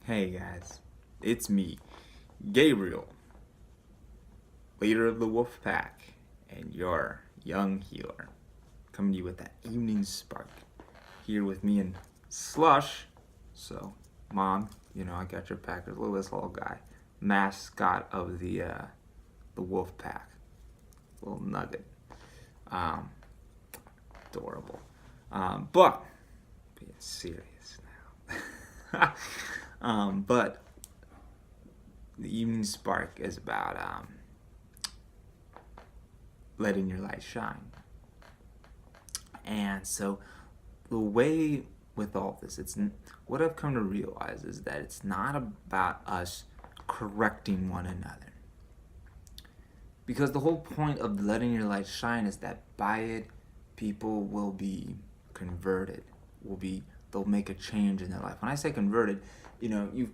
Hey guys, it's me, Gabriel, leader of the Wolf Pack, and your young healer, coming to you with that evening spark. Here with me and Slush. So, Mom, I got your pack. There's this little guy, mascot of the Wolf Pack, little nugget, um, adorable. But being serious now. But the evening spark is about letting your light shine. And so the way with all this, it's what I've come to realize is that it's not about us correcting one another. Because the whole point of letting your light shine is that by it, people will be converted. They'll make a change in their life. When I say converted, you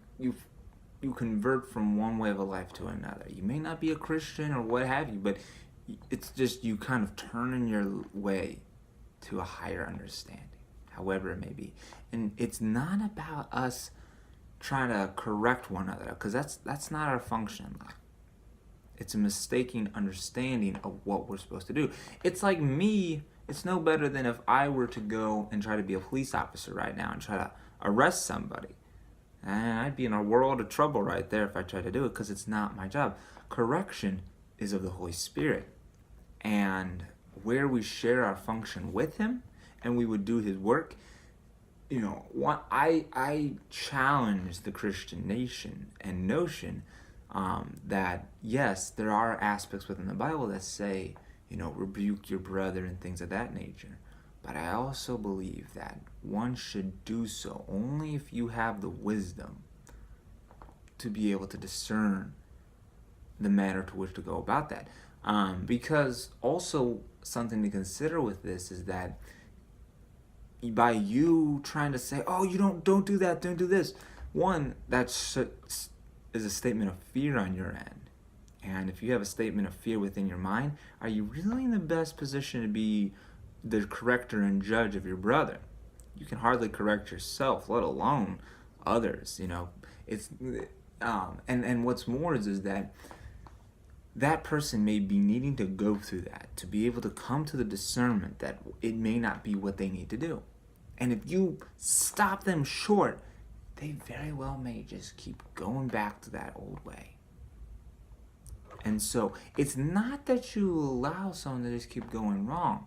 convert from one way of a life to another. You may not be a Christian or what have you, but it's just you kind of turn in your way to a higher understanding, however it may be. And it's not about us trying to correct one another, because that's not our function in life. It's a mistaken understanding of what we're supposed to do. It's like me, it's no better than if I were to go and try to be a police officer right now and try to arrest somebody. And I'd be in a world of trouble right there if I tried to do it, because it's not my job. Correction is of the Holy Spirit. And where we share our function with Him and we would do His work, I challenge the Christian nation and notion that yes, there are aspects within the Bible that say, rebuke your brother and things of that nature. But I also believe that one should do so only if you have the wisdom to be able to discern the manner to which to go about that. Because also something to consider with this is that by you trying to say, oh, you don't do that, don't do this, one, that is a statement of fear on your end. And if you have a statement of fear within your mind, are you really in the best position to be the corrector and judge of your brother? You can hardly correct yourself, let alone others. It's and what's more is that person may be needing to go through that to be able to come to the discernment that it may not be what they need to do. And if you stop them short, they very well may just keep going back to that old way. And so it's not that you allow someone to just keep going wrong,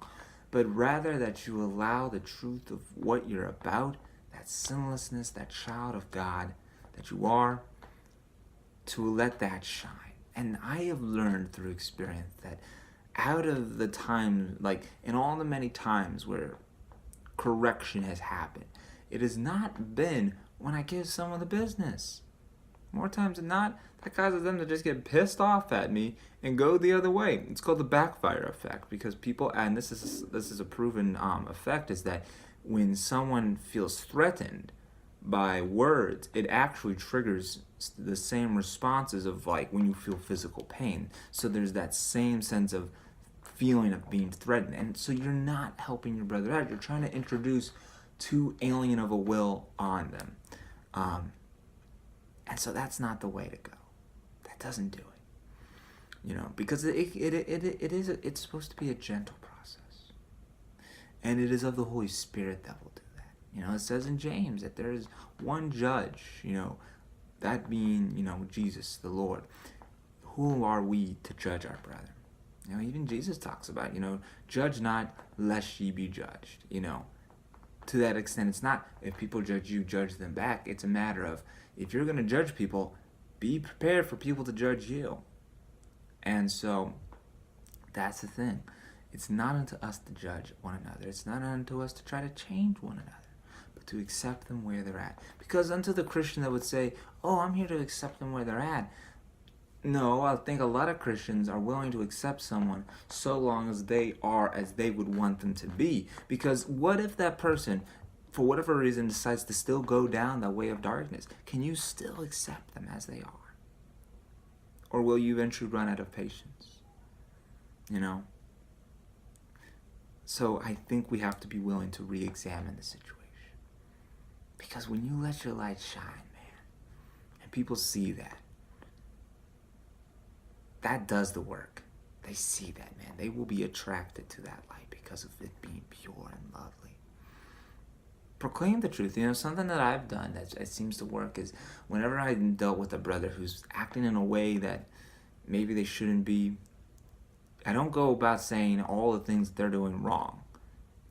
but rather that you allow the truth of what you're about, that sinlessness, that child of God that you are, to let that shine. And I have learned through experience that out of the time, like in all the many times where correction has happened, it has not been when I give someone the business. More times than not, that causes them to just get pissed off at me and go the other way. It's called the backfire effect, because people, and this is a proven effect, is that when someone feels threatened by words, it actually triggers the same responses of like when you feel physical pain. So there's that same sense of feeling of being threatened, and so you're not helping your brother out. You're trying to introduce too alien of a will on them. And so that's not the way to go. That doesn't do it. Because it's supposed to be a gentle process. And it is of the Holy Spirit that will do that. It says in James that there is one judge, that being, Jesus, the Lord. Who are we to judge our brother? Even Jesus talks about, judge not lest ye be judged. To that extent, it's not if people judge you, judge them back. It's a matter of, if you're going to judge people, be prepared for people to judge you. And so that's the thing. It's not unto us to judge one another. It's not unto us to try to change one another, but to accept them where they're at. Because unto the Christian that would say, oh, I'm here to accept them where they're at. No, I think a lot of Christians are willing to accept someone so long as they are as they would want them to be. Because what if that person, for whatever reason, decides to still go down that way of darkness? Can you still accept them as they are? Or will you eventually run out of patience? So I think we have to be willing to re-examine the situation. Because when you let your light shine, man, people see that, that does the work. They see that, man. They will be attracted to that light because of it being pure and lovely. Proclaim the truth. Something that I've done that it seems to work is whenever I dealt with a brother who's acting in a way that maybe they shouldn't be, I don't go about saying all the things that they're doing wrong.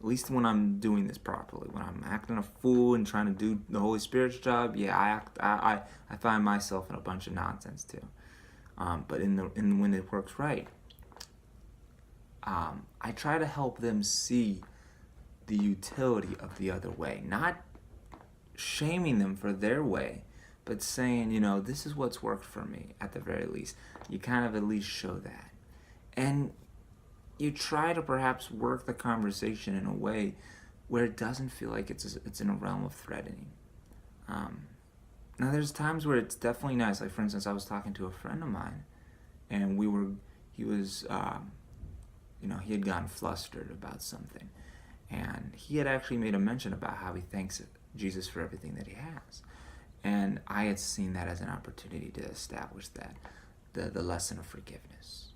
At least when I'm doing this properly. When I'm acting a fool and trying to do the Holy Spirit's job, yeah, I find myself in a bunch of nonsense too. But when it works right, I try to help them see the utility of the other way, not shaming them for their way, but saying, this is what's worked for me at the very least. You kind of at least show that. And you try to perhaps work the conversation in a way where it doesn't feel like it's in a realm of threatening. Now, there's times where it's definitely nice. Like, for instance, I was talking to a friend of mine, and he had gotten flustered about something. And he had actually made a mention about how he thanks Jesus for everything that he has. And I had seen that as an opportunity to establish that, the lesson of forgiveness.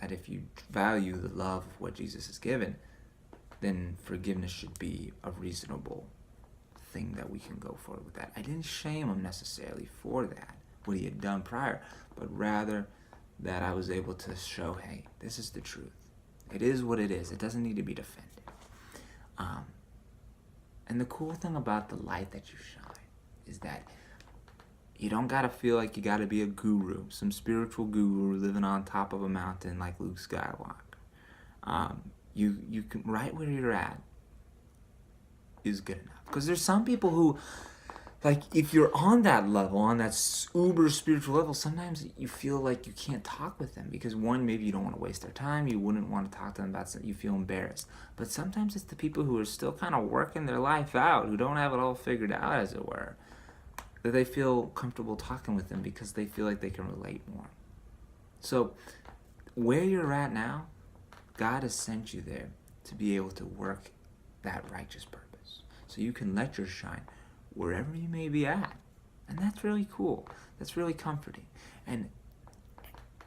That if you value the love of what Jesus has given, then forgiveness should be a reasonable thing that we can go forward with that. I didn't shame him necessarily for that, what he had done prior, but rather that I was able to show, hey, this is the truth. It is what it is. It doesn't need to be defended. And the cool thing about the light that you shine is that you don't gotta feel like you gotta be a guru, some spiritual guru living on top of a mountain like Luke Skywalker. You can, right where you're at is good enough. Because there's some people who, like, if you're on that level, on that uber spiritual level, sometimes you feel like you can't talk with them because, one, maybe you don't want to waste their time. You wouldn't want to talk to them about something. You feel embarrassed. But sometimes it's the people who are still kind of working their life out, who don't have it all figured out, as it were, that they feel comfortable talking with them because they feel like they can relate more. So where you're at now, God has sent you there to be able to work that righteous purpose. So you can let your shine wherever you may be at. And that's really cool. That's really comforting. And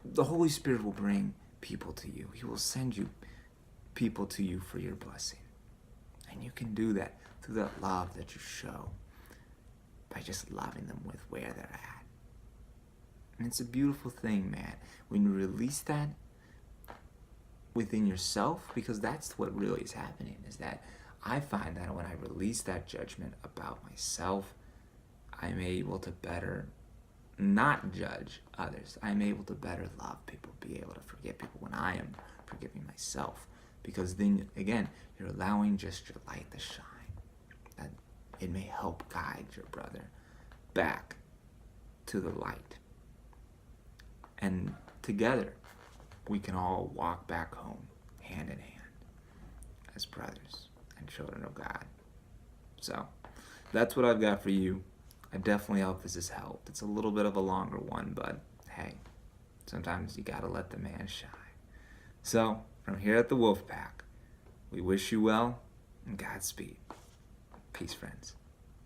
the Holy Spirit will bring people to you. He will send you people to you for your blessing. And you can do that through that love that you show by just loving them with where they're at. And it's a beautiful thing, man. When you release that within yourself, because that's what really is happening, is that I find that when I release that judgment about myself, I'm able to better not judge others. I'm able to better love people, be able to forgive people when I am forgiving myself. Because then, again, you're allowing just your light to shine. That it may help guide your brother back to the light. And together, we can all walk back home, hand in hand, as brothers and children of God. So that's what I've got for you. I definitely hope this has helped. It's a little bit of a longer one, but hey, sometimes you gotta let the man shine. So from here at the Wolf Pack, we wish you well and Godspeed. Peace, friends.